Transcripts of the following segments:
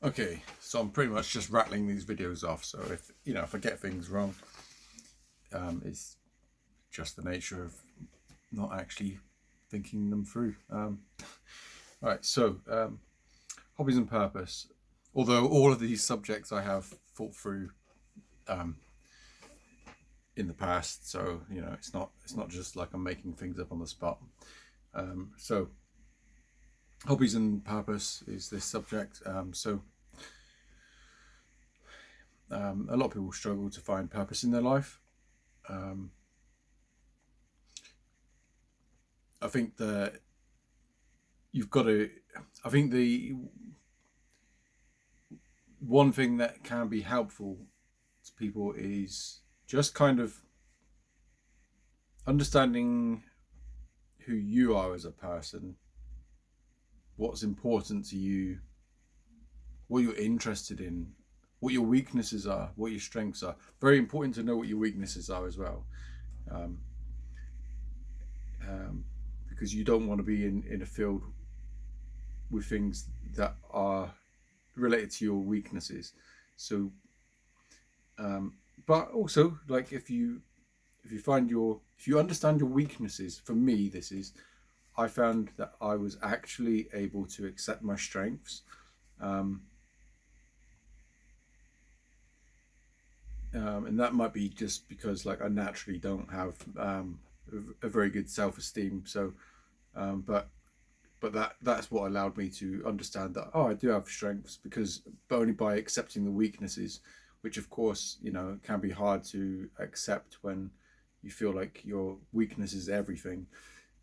Okay, so I'm pretty much just rattling these videos off. So if I get things wrong, it's just the nature of not actually thinking them through. Right, so hobbies and purpose. Although all of these subjects I have thought through um, in the past, so it's not just like I'm making things up on the spot. So hobbies and purpose is this subject. A lot of people struggle to find purpose in their life. Um, I think that you've got to. I think the one thing that can be helpful to people is just kind of understanding who you are as a person, what's important to you, what you're interested in, what your weaknesses are, what your strengths are. Very important to know what your weaknesses are as well. Um, because you don't want to be in a field with things that are related to your weaknesses. So, but also, like, if you understand your weaknesses, for me, I found that I was actually able to accept my strengths. Um, and that might be just because, like, I naturally don't have a very good self-esteem. So, but that's what allowed me to understand that, I do have strengths, but only by accepting the weaknesses, which of course can be hard to accept when you feel like your weakness is everything.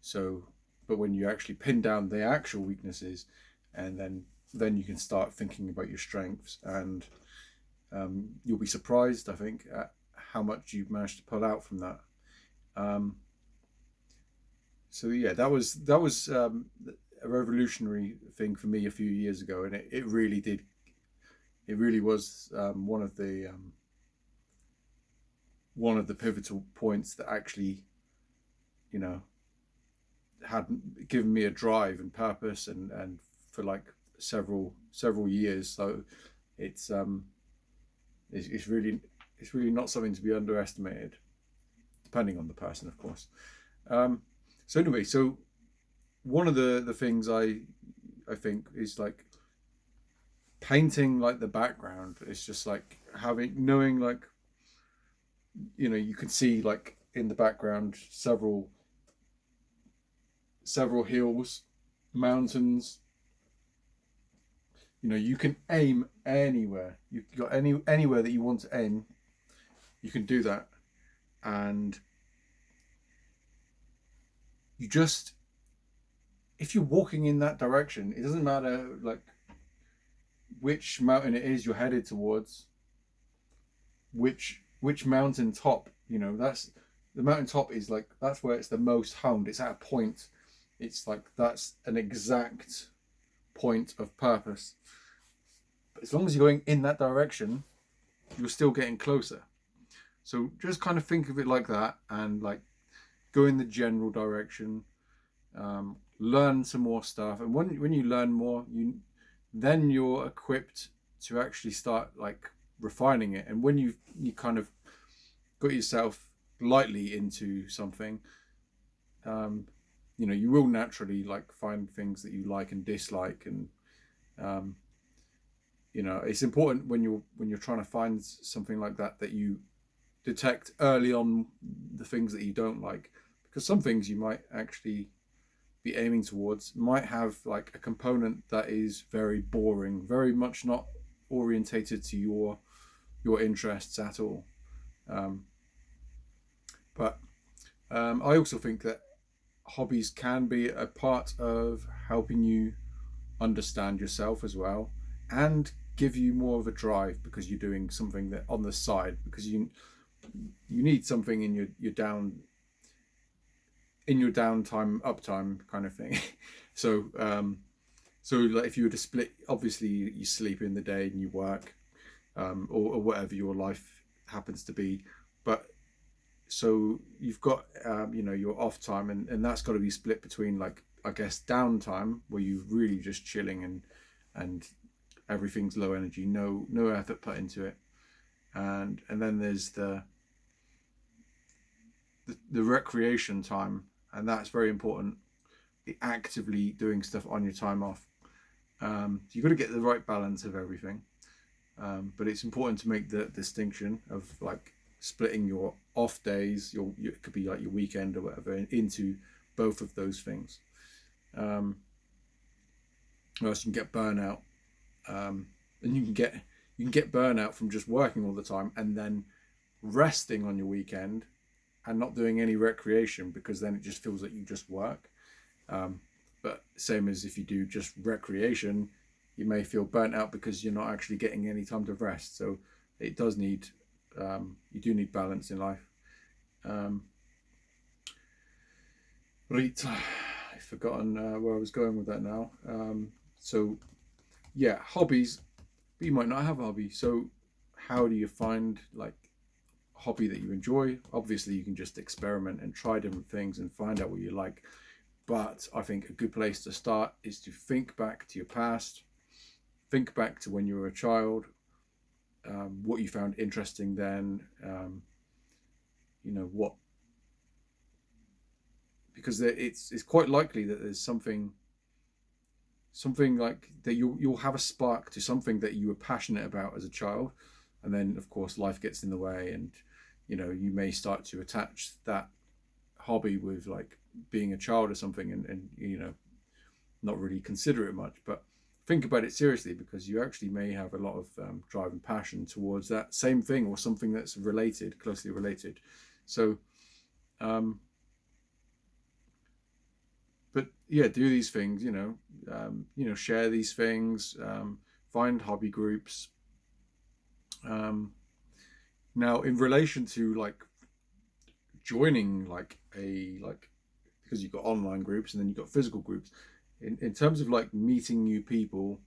So, but when you actually pin down the actual weaknesses, and then you can start thinking about your strengths, and you'll be surprised, I think, at how much you've managed to pull out from that. Um, so yeah, that was a revolutionary thing for me a few years ago, and it really was one of the pivotal points that actually you know had given me a drive and purpose, and for like several years. So it's um it's really not something to be underestimated, depending on the person, of course. Um, so anyway, so one of the things I think is like painting like the background. It's just like knowing, like, you can see, like, in the background, several hills, mountains. You can aim anywhere. You've got anywhere that you want to aim, you can do that. And you just, if you're walking in that direction, it doesn't matter, like, which mountain it is you're headed towards, which mountain top. That's the mountain top, is like, that's where it's the most honed. It's at a point. It's like, that's an exact point of purpose. But as long as you're going in that direction, you're still getting closer. So just kind of think of it like that, and like, go in the general direction. Learn some more stuff, and when you learn more, you're equipped to actually start, like, refining it. And when you kind of got yourself lightly into something, you will naturally, like, find things that you like and dislike. And um, it's important when you're trying to find something like that you detect early on the things that you don't like, because some things you might actually be aiming towards might have, like, a component that is very boring, very much not orientated to your interests at all. Um, but I also think that hobbies can be a part of helping you understand yourself as well, and give you more of a drive, because you're doing something that on the side, because you need something in your downtime, uptime kind of thing. So like, if you were to split, obviously you sleep in the day and you work, or whatever your life happens to be. But so you've got your off time, and that's got to be split between, like, I guess, downtime, where you're really just chilling and everything's low energy, no effort put into it. And then there's the recreation time, and that's very important. Actively doing stuff on your time off. You've got to get the right balance of everything. But it's important to make the distinction of like splitting your off days, it could be like your weekend or whatever, into both of those things. Or else you can get burnout, and you can get burnout from just working all the time and then resting on your weekend and not doing any recreation, because then it just feels like you just work. But same as if you do just recreation, you may feel burnt out because you're not actually getting any time to rest. So it does need, you do need balance in life. Right, I've forgotten where I was going with that now. So yeah, hobbies, but you might not have a hobby. So how do you find like a hobby that you enjoy? Obviously you can just experiment and try different things and find out what you like. But I think a good place to start is to think back to your past, think back to when you were a child, what you found interesting then, what, because it's quite likely that there's something like that you'll have a spark to something that you were passionate about as a child, and then of course life gets in the way, and you may start to attach that hobby with like being a child or something, and not really consider it much, but think about it seriously, because you actually may have a lot of drive and passion towards that same thing or something that's closely related. So but yeah, do these things, share these things, find hobby groups. Now in relation to like joining because you've got online groups and then you've got physical groups, in terms of like meeting new people,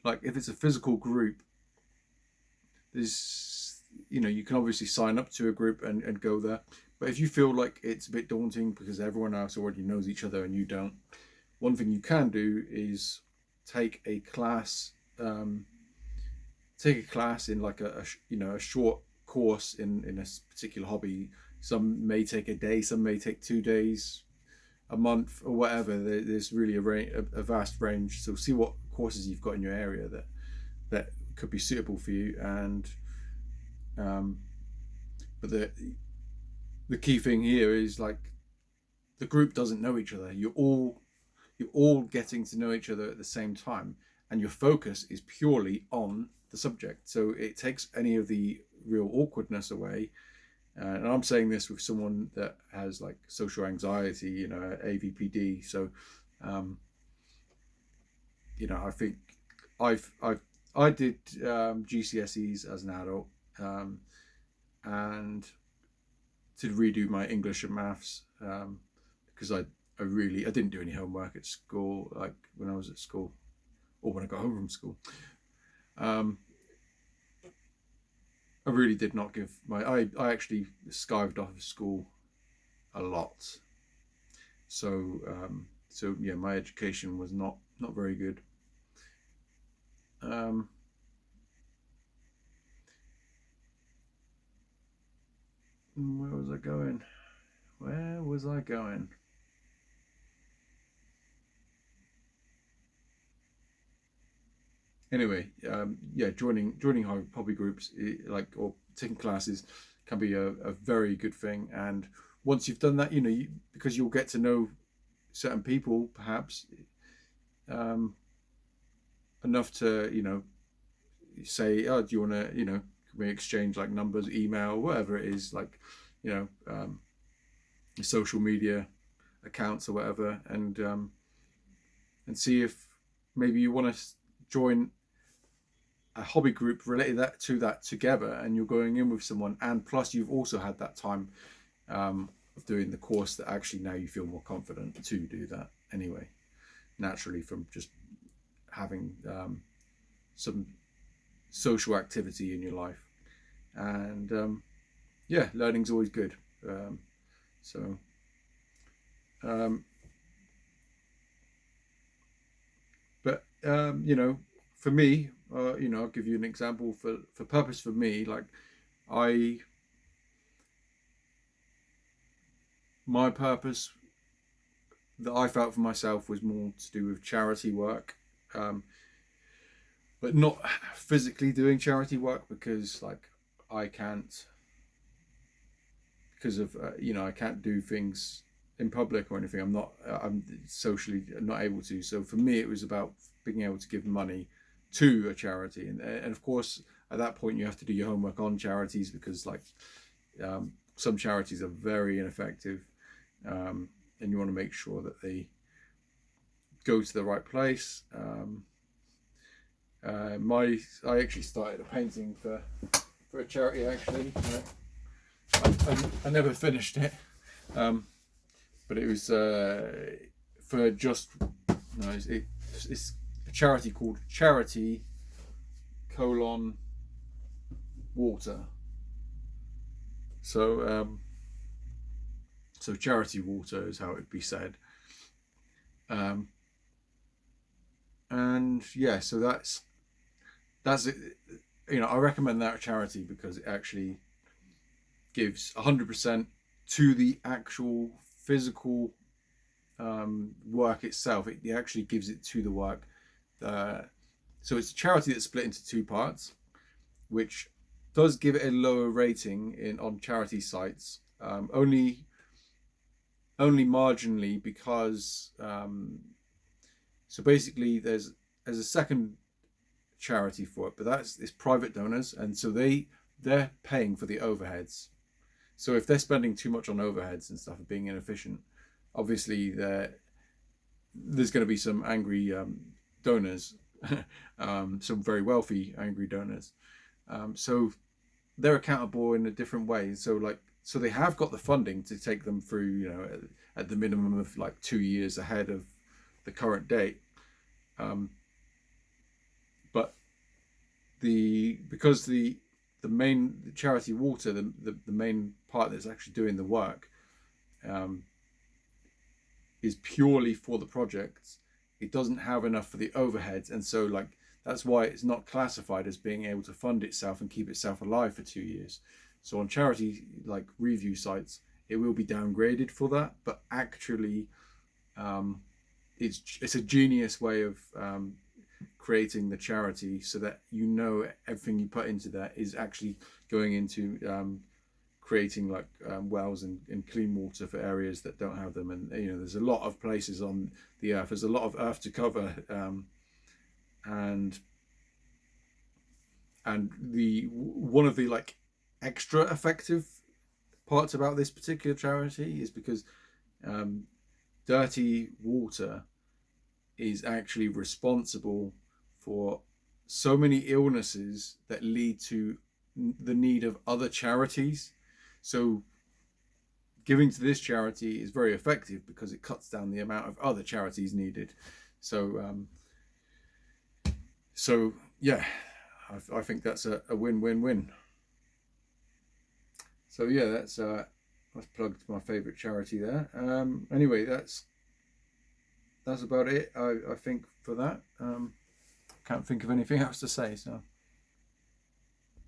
like if it's a physical group, there's you can obviously sign up to a group and go there. But if you feel like it's a bit daunting because everyone else already knows each other and you don't, one thing you can do is take a class in like a short course in a particular hobby. Some may take a day, some may take 2 days, a month, or whatever. There's really a vast range. So see what courses you've got in your area that could be suitable for you. And but the key thing here is like the group doesn't know each other. You're all getting to know each other at the same time, and your focus is purely on the subject. So it takes any of the real awkwardness away. And I'm saying this with someone that has like social anxiety, AVPD. So, I think I did GCSEs as an adult, and to redo my English and maths, because I didn't do any homework at school, like when I was at school or when I got home from school. I really did not give I actually skived off of school a lot. So yeah, my education was not very good. Where was I going? Anyway, yeah, joining hobby groups, or taking classes, can be a very good thing. And once you've done that, because you'll get to know certain people, perhaps enough to say, oh, do you want to can we exchange like numbers, email, whatever it is, like social media accounts or whatever, and see if maybe you want to join a hobby group related to that together, and you're going in with someone, and plus you've also had that time of doing the course, that actually now you feel more confident to do that anyway, naturally, from just having some social activity in your life. And yeah, learning's always good. So But you know, for me, you know, I'll give you an example for purpose. For me, like I my purpose that I felt for myself was more to do with charity work, um, but not physically doing charity work because like I can't, because of you know, I can't do things in public or anything. I'm socially not able to. So for me, it was about being able to give money to a charity, and of course at that point you have to do your homework on charities because like some charities are very ineffective, and you want to make sure that they go to the right place. I actually started a painting for a charity actually. I never finished it, but it was for just no. It's a charity called Charity colon Water. So charity water is how it would be said. Um, and yeah, so that's it. You know, I recommend that charity because it actually gives 100% to the actual physical work itself. It actually gives it to the work. Uh, so it's a charity that's split into two parts, which does give it a lower rating in on charity sites. Only marginally because so basically there's a second charity for it, but it's private donors, and so they're paying for the overheads. So if they're spending too much on overheads and stuff and being inefficient, obviously there's going to be some angry donors, some very wealthy angry donors. So they're accountable in a different way. So they have got the funding to take them through, you know, at the minimum of like 2 years ahead of the current date. But because the main charity water, the main part that's actually doing the work, um, is purely for the projects. It doesn't have enough for the overheads, and so like that's why it's not classified as being able to fund itself and keep itself alive for 2 years. So on charity like review sites, it will be downgraded for that, but actually, um, it's a genius way of creating the charity so that you know everything you put into that is actually going into creating like wells and clean water for areas that don't have them. And you know, there's a lot of places on the earth. There's a lot of earth to cover, and the one of the like extra effective parts about this particular charity is because um, dirty water is actually responsible for so many illnesses that lead to the need of other charities. So giving to this charity is very effective because it cuts down the amount of other charities needed. So yeah, I think that's a win-win-win. So yeah, that's plugged my favourite charity there. Anyway, that's about it. I think for that. Can't think of anything else to say. So.